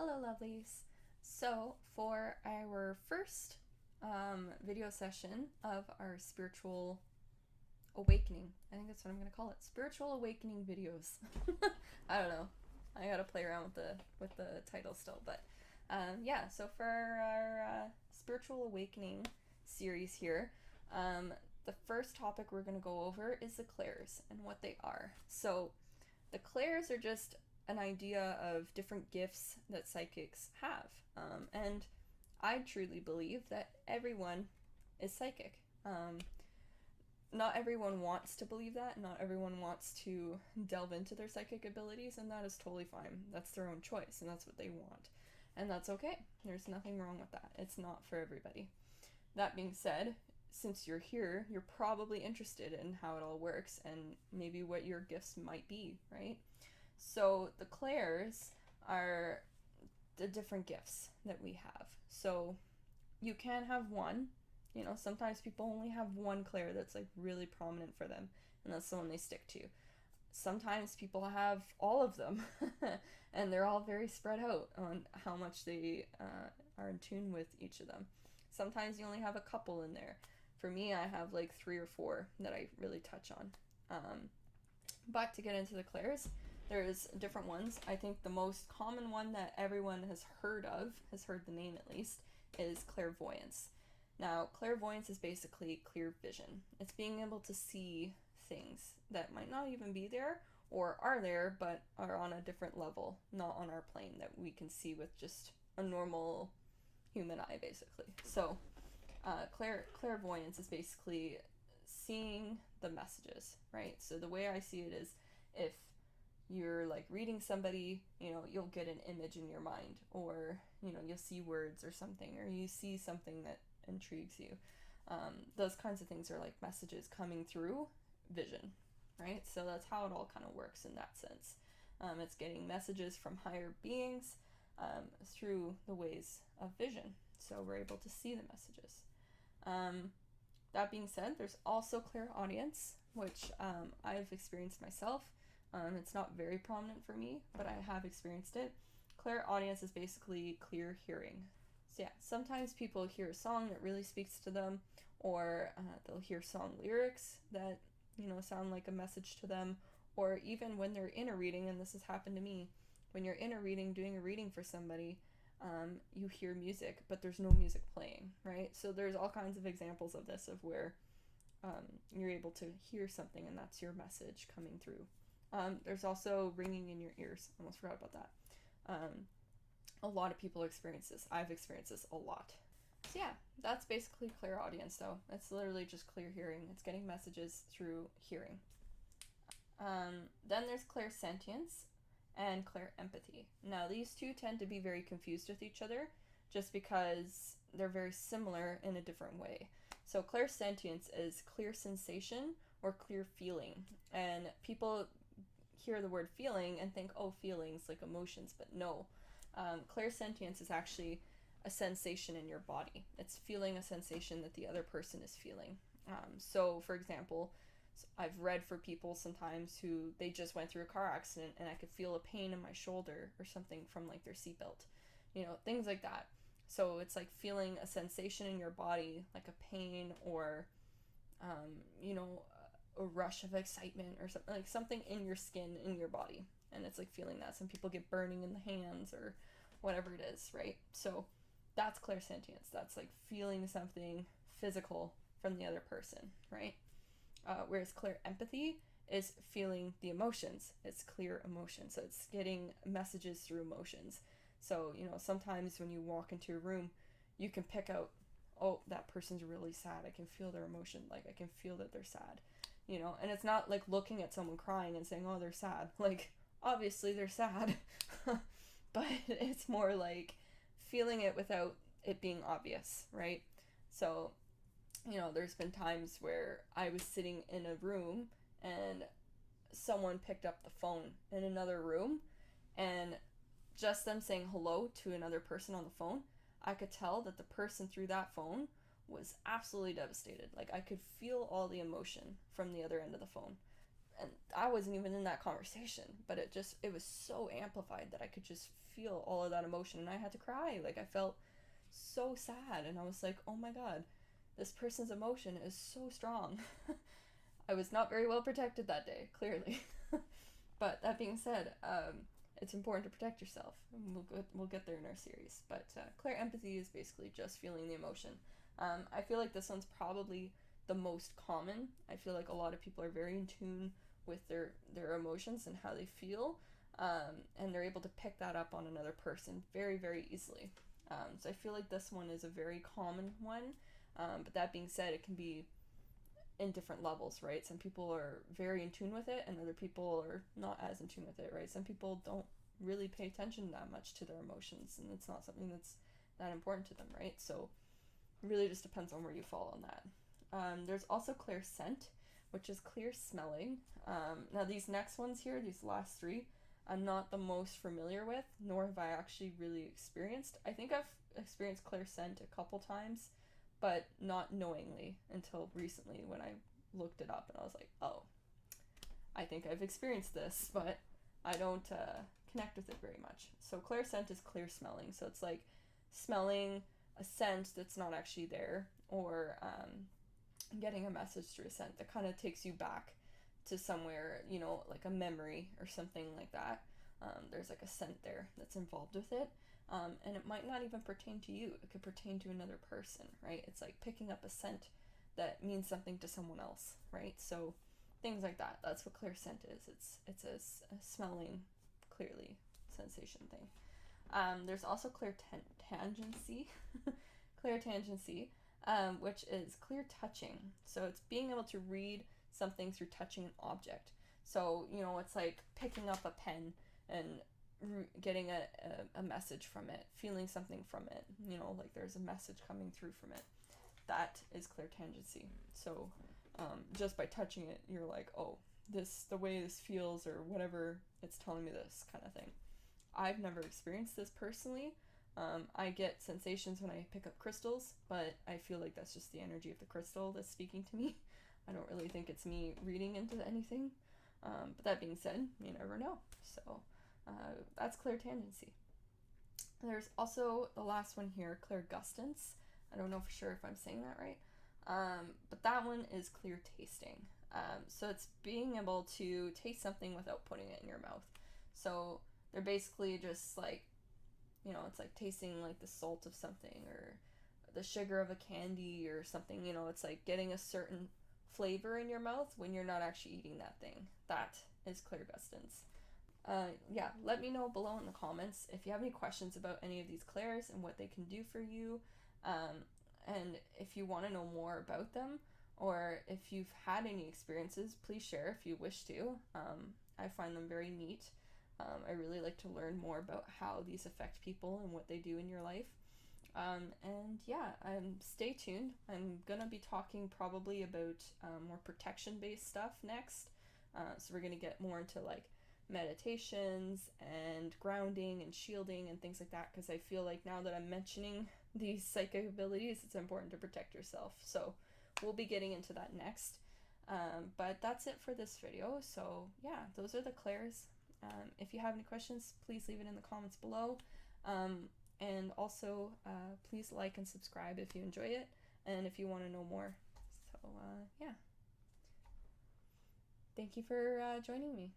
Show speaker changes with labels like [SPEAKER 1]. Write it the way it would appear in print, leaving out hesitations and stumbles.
[SPEAKER 1] Hello, lovelies. So, for our first video session of our spiritual awakening, I think that's what I'm going to call it, spiritual awakening videos. I don't know. I gotta play around with the title still, but yeah. So for our spiritual awakening series here, the first topic we're going to go over is the clairs and what they are. So the clairs are just an idea of different gifts that psychics have. And I truly believe that everyone is psychic. Not everyone wants to believe that. Not everyone wants to delve into their psychic abilities, and that is totally fine. That's their own choice, and that's what they want. And that's okay. There's nothing wrong with that. It's not for everybody. That being said, since you're here, you're probably interested in how it all works and maybe what your gifts might be, right? So the clairs are the different gifts that we have. So you can have one. Sometimes people only have one clair that's like really prominent for them, and that's the one they stick to. Sometimes people have all of them, and they're all very spread out on how much they are in tune with each of them. Sometimes you only have a couple in there. For me, I have like 3 or 4 that I really touch on. But to get into the clairs, there's different ones. I think the most common one that everyone has heard of, has heard the name at least, is clairvoyance. Now, clairvoyance is basically clear vision. It's being able to see things that might not even be there or are there but are on a different level, not on our plane that we can see with just a normal human eye, basically. So, clairvoyance is basically seeing the messages, right? So the way I see it is, if you're like reading somebody, you'll get an image in your mind, or you'll see words or something, or you see something that intrigues you. Those kinds of things are like messages coming through vision, right? So that's how it all kind of works in that sense. It's getting messages from higher beings through the ways of vision, so we're able to see the messages. That being said, there's also clairaudience, which I've experienced myself. It's not very prominent for me, but I have experienced it. Clairaudience is basically clear hearing. So yeah, sometimes people hear a song that really speaks to them, or they'll hear song lyrics that sound like a message to them, or even when they're in a reading, and this has happened to me, when you're in a reading, doing a reading for somebody, you hear music, but there's no music playing, right? So there's all kinds of examples of this, of where you're able to hear something and that's your message coming through. There's also ringing in your ears. I almost forgot about that. A lot of people experience this. I've experienced this a lot. So yeah, that's basically clairaudience, though. It's literally just clear hearing. It's getting messages through hearing. Then there's clairsentience and clairempathy. Now, these two tend to be very confused with each other just because they're very similar in a different way. So clairsentience is clear sensation or clear feeling. And people hear the word feeling and think, oh, feelings, like emotions, but no. Clairsentience is actually a sensation in your body. It's feeling a sensation that the other person is feeling. So, for example, I've read for people sometimes who they just went through a car accident and I could feel a pain in my shoulder or something from like their seatbelt, things like that. So it's like feeling a sensation in your body, like a pain or, a rush of excitement or something, like something in your skin, in your body. And it's like feeling that. Some people get burning in the hands or whatever it is, right? So that's clairsentience. That's like feeling something physical from the other person, right? Whereas clairempathy is feeling the emotions. It's clear emotion. So it's getting messages through emotions. So, sometimes when you walk into a room, you can pick out, oh, that person's really sad. I can feel their emotion. Like, I can feel that they're sad. And it's not like looking at someone crying and saying, oh, they're sad. Like, obviously they're sad. But it's more like feeling it without it being obvious, right? So, there's been times where I was sitting in a room and someone picked up the phone in another room, and just them saying hello to another person on the phone, I could tell that the person through that phone was absolutely devastated. Like, I could feel all the emotion from the other end of the phone. and I wasn't even in that conversation, but it was so amplified that I could just feel all of that emotion, and I had to cry. Like, I felt so sad, and I was like, oh my god, this person's emotion is so strong. I was not very well protected that day, clearly. But that being said, it's important to protect yourself. And we'll get there in our series. But clear empathy is basically just feeling the emotion. I feel like this one's probably the most common. I feel like a lot of people are very in tune with their emotions and how they feel, and they're able to pick that up on another person very, very easily. So I feel like this one is a very common one. But that being said, it can be in different levels, right? Some people are very in tune with it, and other people are not as in tune with it, right? Some people don't really pay attention that much to their emotions, and it's not something that's that important to them, right? So it really just depends on where you fall on that. There's also clear scent, which is clear smelling. Now these next ones here, these last three, I'm not the most familiar with, nor have I actually really experienced. I think I've experienced clear scent a couple times, but not knowingly until recently when I looked it up and I was like, oh, I think I've experienced this, but I don't connect with it very much. So clear scent is clear smelling. So it's like smelling a scent that's not actually there, or getting a message through a scent that kind of takes you back to somewhere, like a memory or something like that. There's like a scent there that's involved with it. And it might not even pertain to you. It could pertain to another person, right? It's like picking up a scent that means something to someone else, right? So things like that. That's what clear scent is. It's a smelling clearly sensation thing. There's also clear tangency, clear tangency, which is clear touching. So it's being able to read something through touching an object. So, it's like picking up a pen and getting a message from it, feeling something from it, like there's a message coming through from it. That is clear tangency. So just by touching it, you're like, oh, the way this feels, or whatever it's telling me, this kind of thing. I've never experienced this personally. I get sensations when I pick up crystals, but I feel like that's just the energy of the crystal that's speaking to me. I don't really think it's me reading into anything. But that being said, you never know. So that's clear tangency. There's also the last one here, clear gustance. I don't know for sure if I'm saying that right. But that one is clear tasting. So it's being able to taste something without putting it in your mouth. So they're basically just like, it's like tasting like the salt of something, or the sugar of a candy or something. It's like getting a certain flavor in your mouth when you're not actually eating that thing. That is clear gustance. Yeah, let me know below in the comments if you have any questions about any of these clairs and what they can do for you, and if you want to know more about them, or if you've had any experiences, please share if you wish to. I find them very neat. I really like to learn more about how these affect people and what they do in your life. And yeah, stay tuned. I'm gonna be talking probably about more protection-based stuff next. So we're gonna get more into like meditations and grounding and shielding and things like that, because I feel like now that I'm mentioning these psychic abilities, it's important to protect yourself. So we'll be getting into that next. But that's it for this video. So yeah, those are the clairs. If you have any questions, please leave it in the comments below. And also, please like and subscribe if you enjoy it, and if you want to know more. So yeah, thank you for joining me.